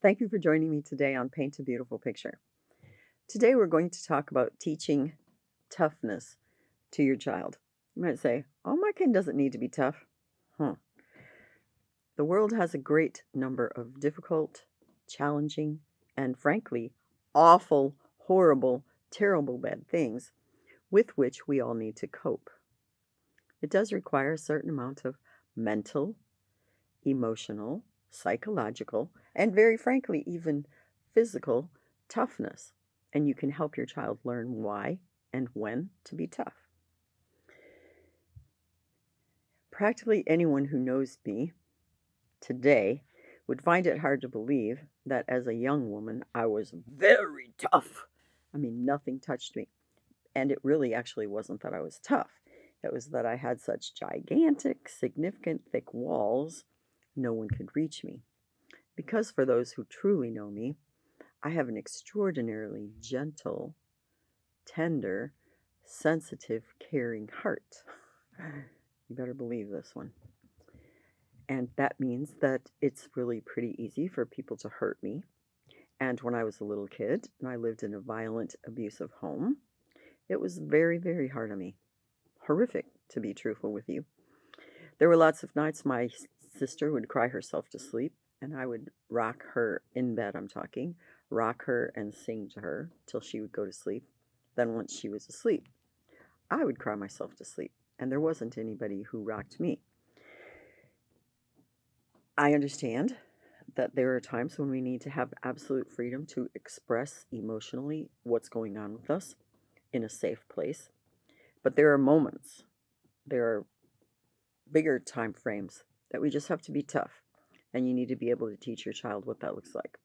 Thank you for joining me today on Paint a Beautiful Picture. Today we're going to talk about teaching toughness to your child. You might say, oh, my kid doesn't need to be tough. Huh. The world has a great number of difficult, challenging, and frankly, awful, horrible, terrible bad things with which we all need to cope. It does require a certain amount of mental, emotional, psychological, and very frankly, even physical toughness. And you can help your child learn why and when to be tough. Practically anyone who knows me today would find it hard to believe that as a young woman, I was very tough. I mean, nothing touched me. And it really actually wasn't that I was tough. It was that I had such gigantic, significant, thick walls, no one could reach me. Because for those who truly know me, I have an extraordinarily gentle, tender, sensitive, caring heart. You better believe this one. And that means that it's really pretty easy for people to hurt me. And when I was a little kid and I lived in a violent, abusive home, it was very, very hard on me. Horrific, to be truthful with you. There were lots of nights my sister would cry herself to sleep, and I would rock her in bed, I'm talking, rock her and sing to her till she would go to sleep. Then once she was asleep, I would cry myself to sleep, and there wasn't anybody who rocked me. I understand that there are times when we need to have absolute freedom to express emotionally what's going on with us in a safe place. But there are moments, there are bigger time frames that we just have to be tough, and you need to be able to teach your child what that looks like.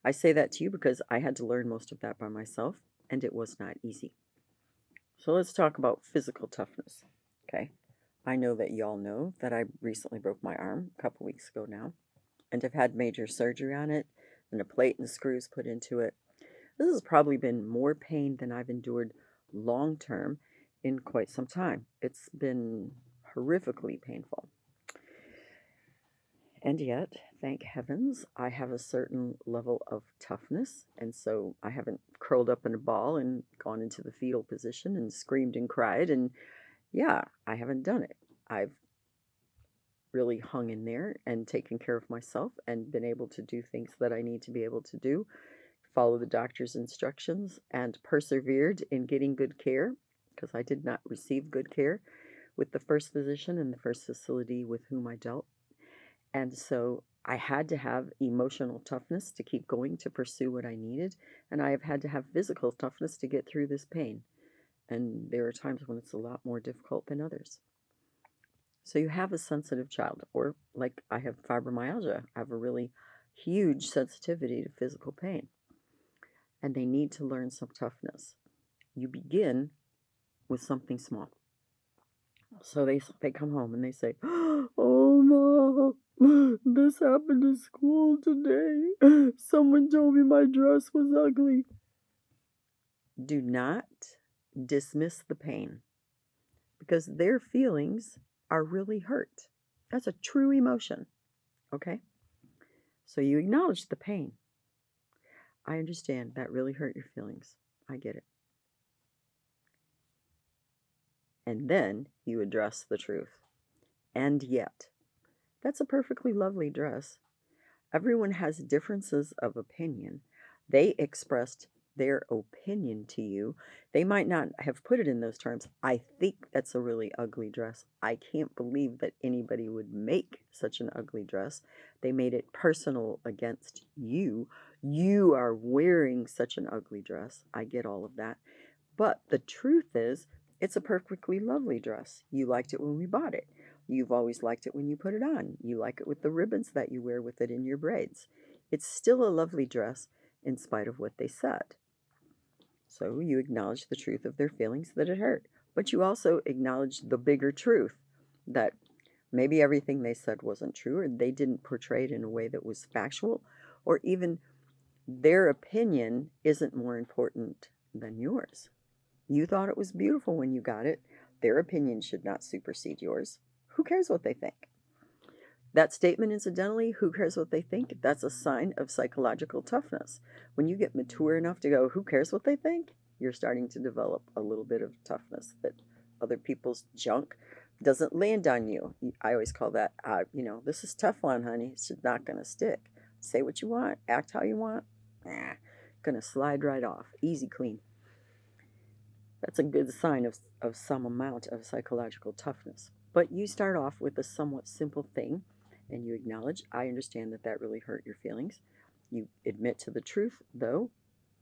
I say that to you because I had to learn most of that by myself, and it was not easy. So let's talk about physical toughness. Okay, I know that y'all know that I recently broke my arm a couple weeks ago now, and I've had major surgery on it and a plate and screws put into it. This has probably been more pain than I've endured long term in quite some time. It's been horrifically painful. And yet, thank heavens, I have a certain level of toughness, and so I haven't curled up in a ball and gone into the fetal position and screamed and cried. And yeah, I haven't done it. I've really hung in there and taken care of myself and been able to do things that I need to be able to do, follow the doctor's instructions, and persevered in getting good care because I did not receive good care with the first physician and the first facility with whom I dealt. And so I had to have emotional toughness to keep going to pursue what I needed. And I have had to have physical toughness to get through this pain. And there are times when it's a lot more difficult than others. So you have a sensitive child, or like I have fibromyalgia, I have a really huge sensitivity to physical pain. And they need to learn some toughness. You begin with something small. So they come home and they say, "Oh, Mom, this happened in school today. Someone told me my dress was ugly." Do not dismiss the pain because their feelings are really hurt. That's a true emotion, okay? So you acknowledge the pain. I understand that really hurt your feelings. I get it. And then you address the truth. And yet, that's a perfectly lovely dress. Everyone has differences of opinion. They expressed their opinion to you. They might not have put it in those terms. I think that's a really ugly dress. I can't believe that anybody would make such an ugly dress. They made it personal against you. You are wearing such an ugly dress. I get all of that. But the truth is, it's a perfectly lovely dress. You liked it when we bought it. You've always liked it when you put it on. You like it with the ribbons that you wear with it in your braids. It's still a lovely dress in spite of what they said. So you acknowledge the truth of their feelings that it hurt. But you also acknowledge the bigger truth that maybe everything they said wasn't true, or they didn't portray it in a way that was factual, or even their opinion isn't more important than yours. You thought it was beautiful when you got it. Their opinion should not supersede yours. Who cares what they think? That statement, incidentally, who cares what they think? That's a sign of psychological toughness. When you get mature enough to go, who cares what they think? You're starting to develop a little bit of toughness that other people's junk doesn't land on you. I always call that, this is Teflon, honey. It's just not going to stick. Say what you want, act how you want. Going to slide right off. Easy clean. That's a good sign of some amount of psychological toughness. But you start off with a somewhat simple thing and you acknowledge, I understand that that really hurt your feelings. You admit to the truth, though.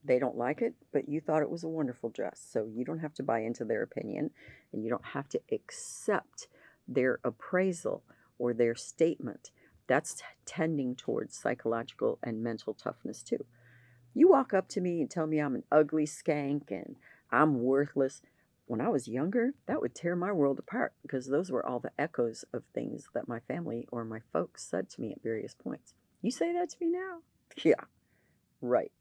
They don't like it, but you thought it was a wonderful dress. So you don't have to buy into their opinion and you don't have to accept their appraisal or their statement. That's tending towards psychological and mental toughness, too. You walk up to me and tell me I'm an ugly skank and I'm worthless. When I was younger, that would tear my world apart because those were all the echoes of things that my family or my folks said to me at various points. You say that to me now? Yeah, right.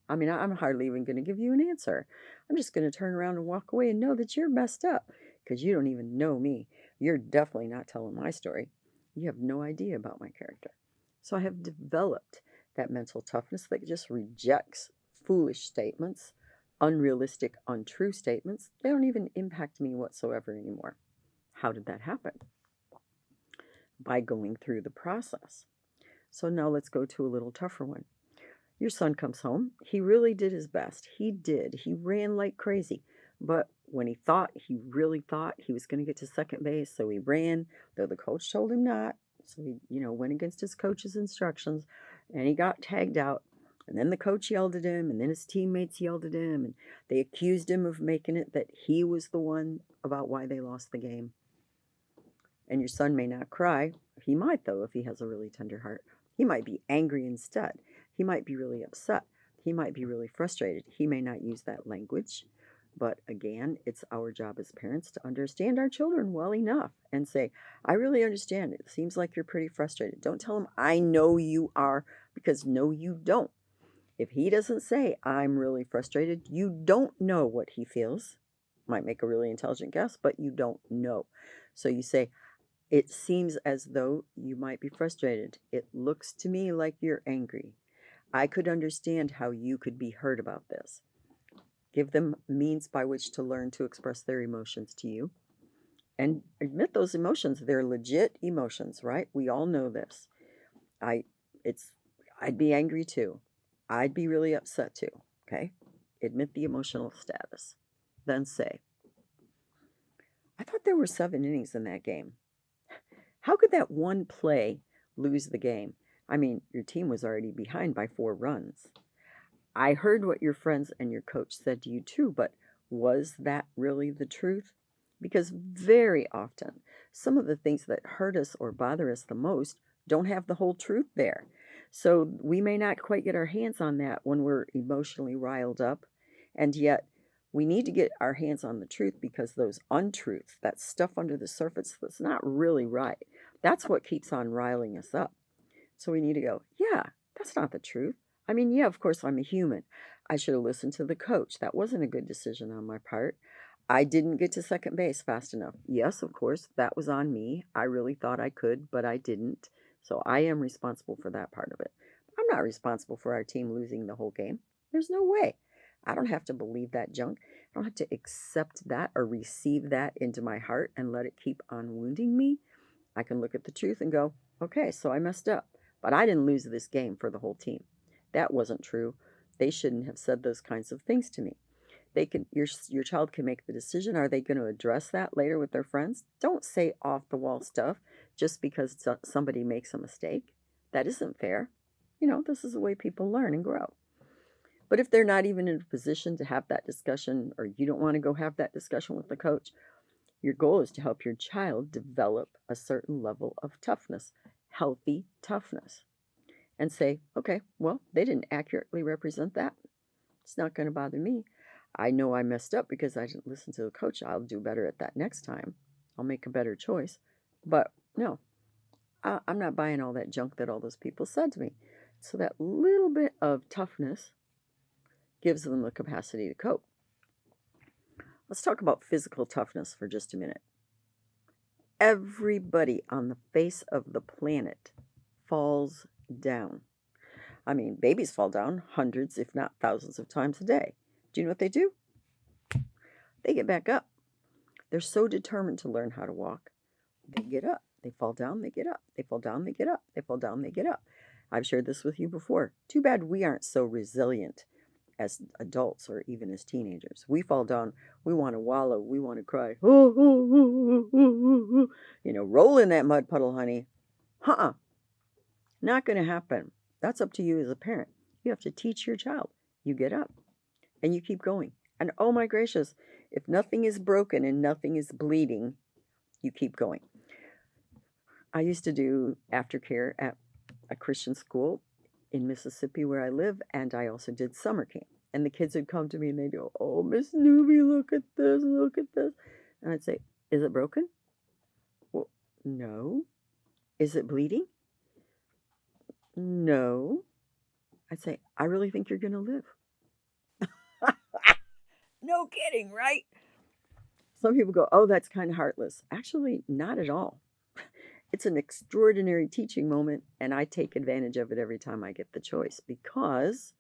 I mean, I'm hardly even going to give you an answer. I'm just going to turn around and walk away and know that you're messed up because you don't even know me. You're definitely not telling my story. You have no idea about my character. So I have developed that mental toughness that just rejects foolish statements, unrealistic, untrue statements. They don't even impact me whatsoever anymore. How did that happen? By going through the process. So now let's go to a little tougher one. Your son comes home. He really did his best. He did. He ran like crazy. But when he really thought he was going to get to second base, so he ran, though the coach told him not. So he, went against his coach's instructions, and he got tagged out. And then the coach yelled at him, and then his teammates yelled at him, and they accused him of making it that he was the one about why they lost the game. And your son may not cry. He might, though, if he has a really tender heart. He might be angry instead. He might be really upset. He might be really frustrated. He may not use that language. But again, it's our job as parents to understand our children well enough and say, I really understand. It seems like you're pretty frustrated. Don't tell him, I know you are, because no, you don't. If he doesn't say, I'm really frustrated, you don't know what he feels. Might make a really intelligent guess, but you don't know. So you say, it seems as though you might be frustrated. It looks to me like you're angry. I could understand how you could be hurt about this. Give them means by which to learn to express their emotions to you. And admit those emotions. They're legit emotions, right? We all know this. I'd be angry too. I'd be really upset too. Okay? Admit the emotional status. Then say, I thought there were 7 innings in that game. How could that one play lose the game? I mean, your team was already behind by 4 runs. I heard what your friends and your coach said to you too, but was that really the truth? Because very often, some of the things that hurt us or bother us the most don't have the whole truth there. So we may not quite get our hands on that when we're emotionally riled up, and yet we need to get our hands on the truth because those untruths, that stuff under the surface that's not really right, that's what keeps on riling us up. So we need to go, yeah, that's not the truth. I mean, yeah, of course, I'm a human. I should have listened to the coach. That wasn't a good decision on my part. I didn't get to second base fast enough. Yes, of course, that was on me. I really thought I could, but I didn't. So I am responsible for that part of it. I'm not responsible for our team losing the whole game. There's no way. I don't have to believe that junk. I don't have to accept that or receive that into my heart and let it keep on wounding me. I can look at the truth and go, okay, so I messed up, but I didn't lose this game for the whole team. That wasn't true. They shouldn't have said those kinds of things to me. Your child can make the decision. Are they going to address that later with their friends? Don't say off the wall stuff just because somebody makes a mistake. That isn't fair. This is the way people learn and grow. But if they're not even in a position to have that discussion, or you don't want to go have that discussion with the coach, your goal is to help your child develop a certain level of toughness, healthy toughness, and say, okay, well, they didn't accurately represent that. It's not going to bother me. I know I messed up because I didn't listen to the coach. I'll do better at that next time. I'll make a better choice. But no, I'm not buying all that junk that all those people said to me. So that little bit of toughness gives them the capacity to cope. Let's talk about physical toughness for just a minute. Everybody on the face of the planet falls down. I mean, babies fall down hundreds, if not thousands of times a day. Do you know what they do? They get back up. They're so determined to learn how to walk. They get up. They fall down, they get up. They fall down, they get up. They fall down, they get up. I've shared this with you before. Too bad we aren't so resilient as adults or even as teenagers. We fall down, we want to wallow, we want to cry. Roll in that mud puddle, honey. Uh-uh. Not going to happen. That's up to you as a parent. You have to teach your child. You get up and you keep going. And oh my gracious, if nothing is broken and nothing is bleeding, you keep going. I used to do aftercare at a Christian school in Mississippi where I live, and I also did summer camp. And the kids would come to me and they'd go, "Oh, Miss Newbie, look at this, look at this." And I'd say, "Is it broken?" "Well, no." "Is it bleeding?" "No." I'd say, "I really think you're going to live." No kidding, right? Some people go, "Oh, that's kind of heartless." Actually, not at all. It's an extraordinary teaching moment, and I take advantage of it every time I get the choice, because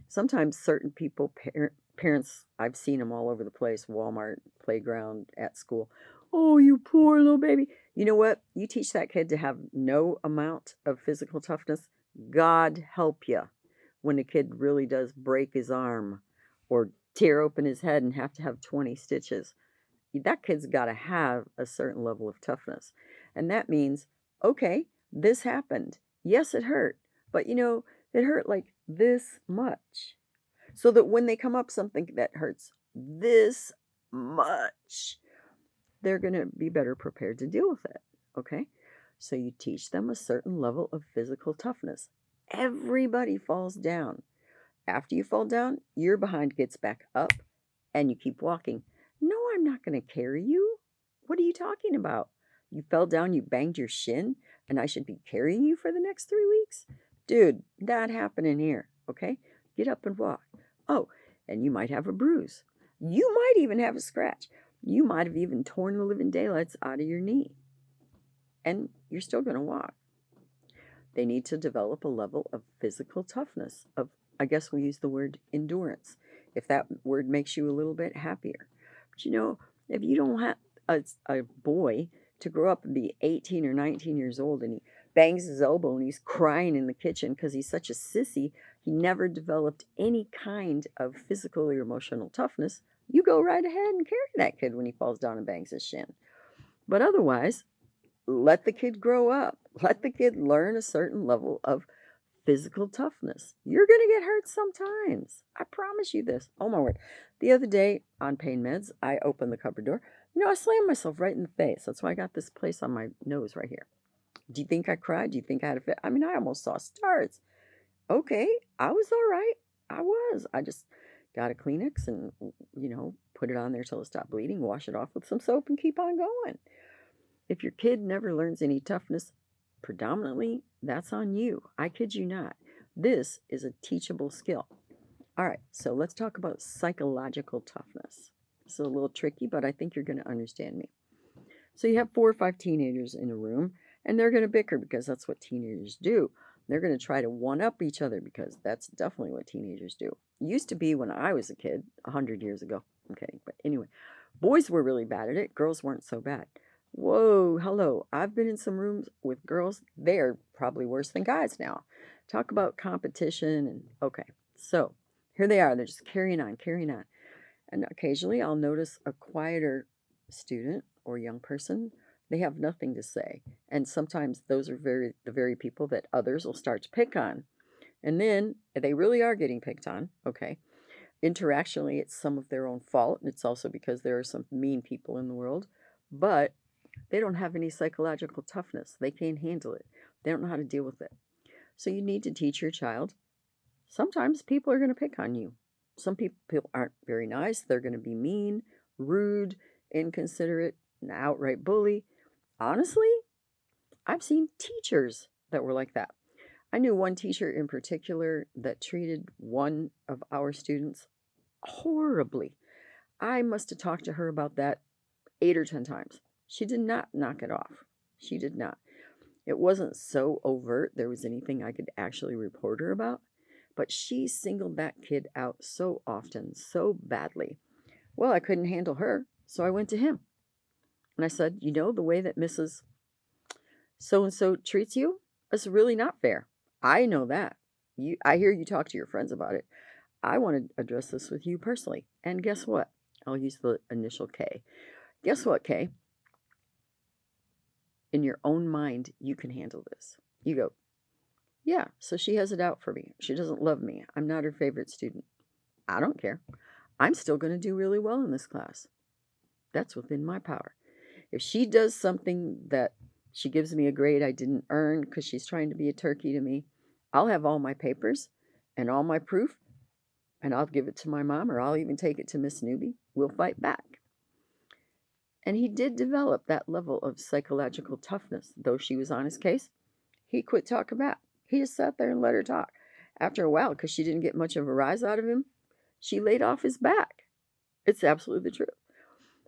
sometimes certain people, parents, I've seen them all over the place, Walmart, playground, at school. "Oh, you poor little baby." You know what? You teach that kid to have no amount of physical toughness. God help you when a kid really does break his arm or tear open his head and have to have 20 stitches. That kid's got to have a certain level of toughness. And that means, okay, this happened. Yes, it hurt, but it hurt like this much. So that when they come up something that hurts this much, they're going to be better prepared to deal with it. Okay? So you teach them a certain level of physical toughness. Everybody falls down. After you fall down, your behind gets back up and you keep walking. "No, I'm not going to carry you." "What are you talking about? You fell down, you banged your shin, and I should be carrying you for the next 3 weeks?" Dude, that happening here, okay? Get up and walk. Oh, and you might have a bruise. You might even have a scratch. You might have even torn the living daylights out of your knee. And you're still going to walk. They need to develop a level of physical toughness, I guess we'll use the word endurance, if that word makes you a little bit happier. But if you don't have a boy to grow up and be 18 or 19 years old and he bangs his elbow and he's crying in the kitchen because he's such a sissy, he never developed any kind of physical or emotional toughness, you go right ahead and carry that kid when he falls down and bangs his shin. But otherwise, let the kid grow up. Let the kid learn a certain level of physical toughness. You're going to get hurt sometimes. I promise you this. Oh my word. The other day on pain meds, I opened the cupboard door. I slammed myself right in the face. That's why I got this place on my nose right here. Do you think I cried? Do you think I had a fit? I mean, I almost saw stars. Okay, I was all right. I was. I just got a Kleenex and, put it on there till it stopped bleeding, wash it off with some soap, and keep on going. If your kid never learns any toughness, predominantly, that's on you. I kid you not. This is a teachable skill. All right, so let's talk about psychological toughness. This is a little tricky, but I think you're going to understand me. So you have 4 or 5 teenagers in a room, and they're going to bicker because that's what teenagers do. They're going to try to one-up each other because that's definitely what teenagers do. It used to be when I was a kid, 100 years ago. I'm kidding, but anyway, boys were really bad at it. Girls weren't so bad. Whoa, hello. I've been in some rooms with girls. They're probably worse than guys now. Talk about competition and okay. So here they are. They're just carrying on, carrying on. And occasionally I'll notice a quieter student or young person. They have nothing to say. And sometimes those are the very people that others will start to pick on. And then they really are getting picked on. Okay. Interactionally, it's some of their own fault. And it's also because there are some mean people in the world. But they don't have any psychological toughness. They can't handle it. They don't know how to deal with it. So you need to teach your child. Sometimes people are going to pick on you. Some people aren't very nice. They're going to be mean, rude, inconsiderate, an outright bully. Honestly, I've seen teachers that were like that. I knew one teacher in particular that treated one of our students horribly. I must have talked to her about that 8 or 10 times. She did not knock it off. She did not. It wasn't so overt there was anything I could actually report her about, but she singled that kid out so often, so badly. Well, I couldn't handle her, so I went to him. And I said, you know, the way that Mrs. So and so treats you is really not fair. I know that. I hear you talk to your friends about it. I want to address this with you personally. And guess what? I'll use the initial K. Guess what, K? In your own mind, you can handle this. You go, yeah, so she has it out for me. She doesn't love me. I'm not her favorite student. I don't care. I'm still going to do really well in this class. That's within my power. If she does something that she gives me a grade I didn't earn because she's trying to be a turkey to me, I'll have all my papers and all my proof, and I'll give it to my mom, or I'll even take it to Miss Newby. We'll fight back. And he did develop that level of psychological toughness. Though she was on his case, he quit talking back. He just sat there and let her talk. After a while, because she didn't get much of a rise out of him, she laid off his back. It's absolutely the truth.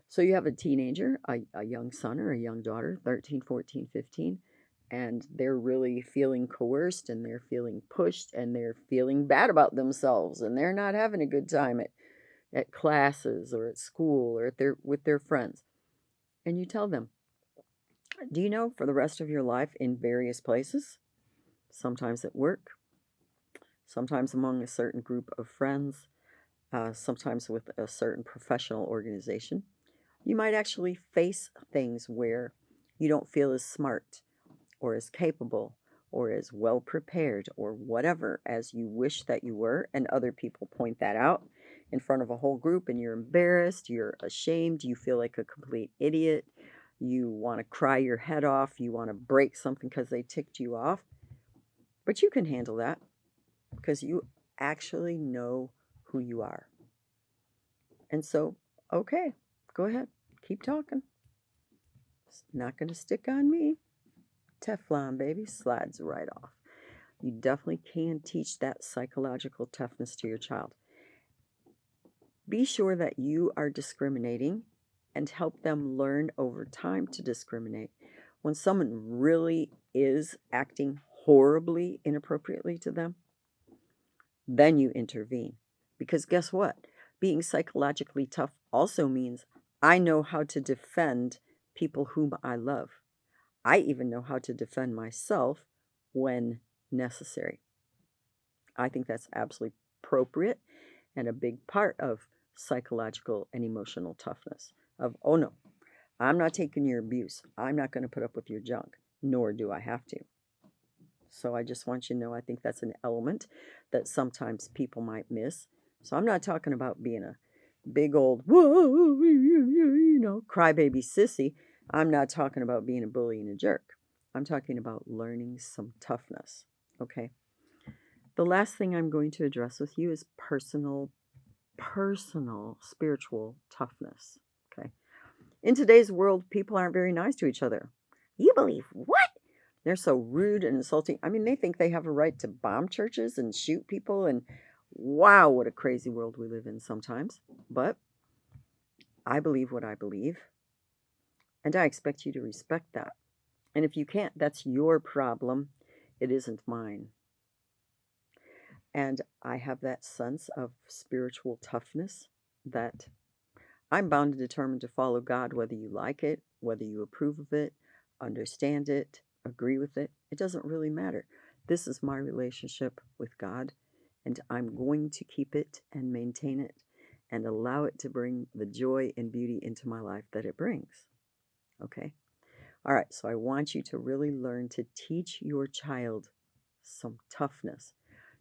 So you have a teenager, a young son or a young daughter, 13, 14, 15, and they're really feeling coerced, and they're feeling pushed, and they're feeling bad about themselves, and they're not having a good time at classes or at school or with their friends. And you tell them, do you know, for the rest of your life in various places, sometimes at work, sometimes among a certain group of friends, sometimes with a certain professional organization, you might actually face things where you don't feel as smart or as capable or as well prepared or whatever as you wish that you were, and other people point that out in front of a whole group, and you're embarrassed, you're ashamed, you feel like a complete idiot, you want to cry your head off, you want to break something because they ticked you off. But you can handle that because you actually know who you are. And so, okay, go ahead, keep talking. It's not going to stick on me. Teflon, baby, slides right off. You definitely can teach that psychological toughness to your child. Be sure that you are discriminating and help them learn over time to discriminate. When someone really is acting horribly inappropriately to them, then you intervene. Because guess what? Being psychologically tough also means I know how to defend people whom I love. I even know how to defend myself when necessary. I think that's absolutely appropriate and a big part of psychological and emotional toughness. Of, oh no, I'm not taking your abuse. I'm not going to put up with your junk, nor do I have to. So I just want you to know, I think that's an element that sometimes people might miss. So I'm not talking about being a big old, whoa, crybaby sissy. I'm not talking about being a bully and a jerk. I'm talking about learning some toughness, okay? The last thing I'm going to address with you is personal spiritual toughness, okay? In today's world, people aren't very nice to each other. You believe what? They're so rude and insulting. I mean, they think they have a right to bomb churches and shoot people, and wow, what a crazy world we live in sometimes. But I believe what I believe, and I expect you to respect that. And if you can't, that's your problem. It isn't mine. And I have that sense of spiritual toughness that I'm bound and determined to follow God, whether you like it, whether you approve of it, understand it, agree with it. It doesn't really matter. This is my relationship with God, and I'm going to keep it and maintain it and allow it to bring the joy and beauty into my life that it brings. Okay? All right, so I want you to really learn to teach your child some toughness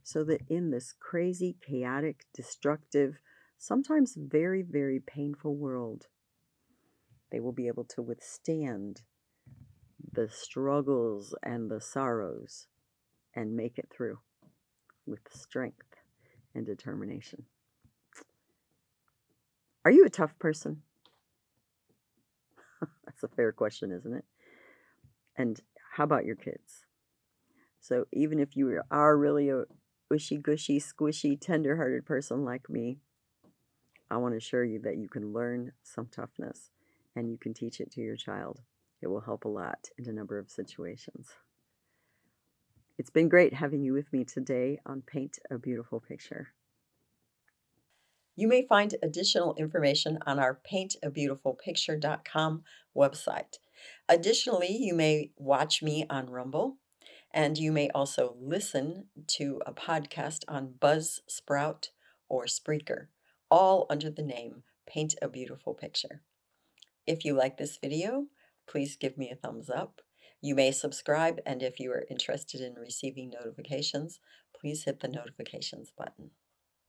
so that in this crazy, chaotic, destructive, sometimes very, very painful world, they will be able to withstand the struggles and the sorrows and make it through with strength and determination. Are you a tough person? That's a fair question, isn't it? And how about your kids? So even if you are really a wishy-gushy, squishy, tender-hearted person like me, I want to assure you that you can learn some toughness and you can teach it to your child. It will help a lot in a number of situations. It's been great having you with me today on Paint a Beautiful Picture. You may find additional information on our paintabeautifulpicture.com website. Additionally, you may watch me on Rumble, and you may also listen to a podcast on Buzzsprout or Spreaker, all under the name Paint a Beautiful Picture. If you like this video, please give me a thumbs up. You may subscribe, and if you are interested in receiving notifications, please hit the notifications button.